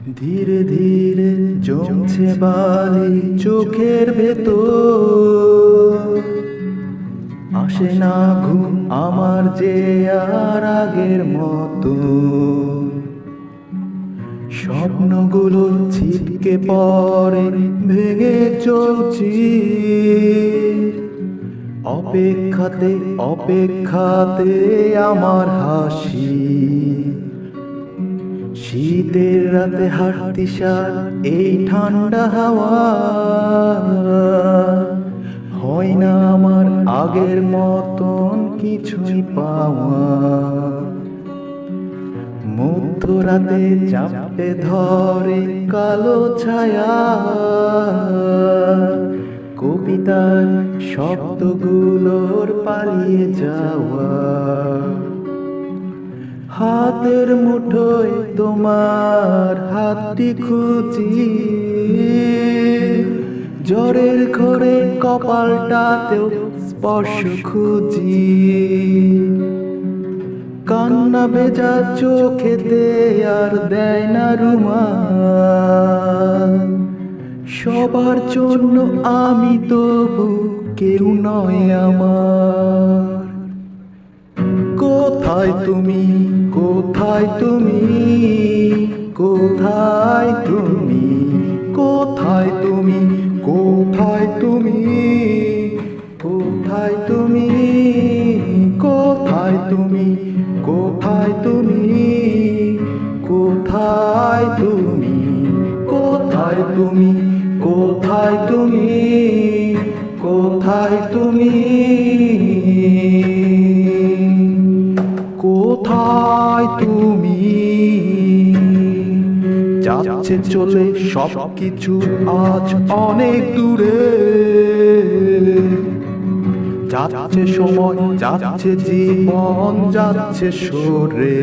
ধীরে ধীরে জমছে বালি চোখের ভেতর, আসে না ঘুম আমার যে আর আগের মতো। স্বপ্নগুলো ছিটকে পড়ে ভেঙে চলছি, অপেক্ষাতে অপেক্ষাতে আমার হাসি। শীতের রাতে হাঁটতি সার এই ঠান্ডা হাওয়া, হয় না আমার আগের মতন কিছুই পাওয়া। মধ্যরাতে চাপে ধরে কালো ছায়া, কবিতার শব্দগুলোর পালিয়ে যাওয়া। হাতের মুঠোয় তোমার হাতটি খুঁজি, জ্বরের ঘরে কপালটাতেও স্পর্শ খুঁজি। কান্না ভেজা চোখেতে আর দেয় না রুমাল, সবার জন্য আমি তবু কেউ নয় আমার। কোথায় তুমি, কোথায় তুমি, কোথায় তুমি, কোথায় তুমি, কোথায় তুমি, কোথায় তুমি, কোথায় তুমি, কোথায় তুমি, কোথায় তুমি, কোথায় তুমি, কোথায় তুমি, কোথায় তুমি, কোথায় তুমি। যাচ্ছে চলে সব কিছু আজ অনেক দূরে, যাচ্ছে সময়, যাচ্ছে জীবন, যাচ্ছে সরে।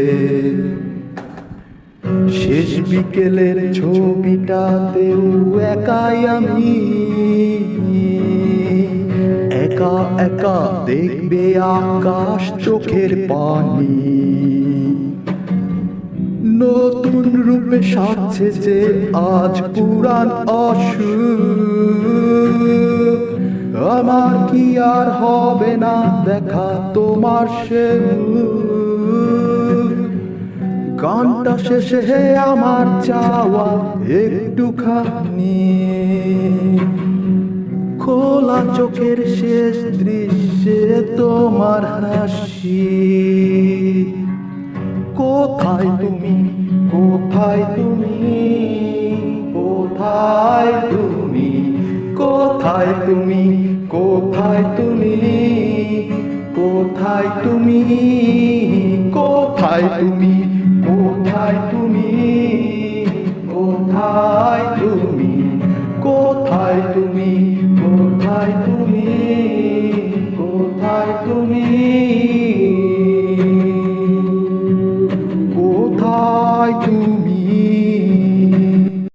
শেষ বিকেলের ছবিটাতেও একাই আমি, একা একা দেখবে আকাশ চোখের পানি। নতুন রূপে সাজছে যে আজ পুরান অসুখ, আমার কি আর হবে না দেখা তোমার সে মুখ। গানটা শেষে হে আমার চাওয়া একটুখানি, খোলা চোখের শেষ দৃশ্যে তোমার হাসি। কোথায় তুমি, কোথায় তুমি, কোথায় তুমি, কোথায় তুমি, কোথায় তুমি, কোথায় তুমি, কোথায় তুমি, কোথায় তুমি।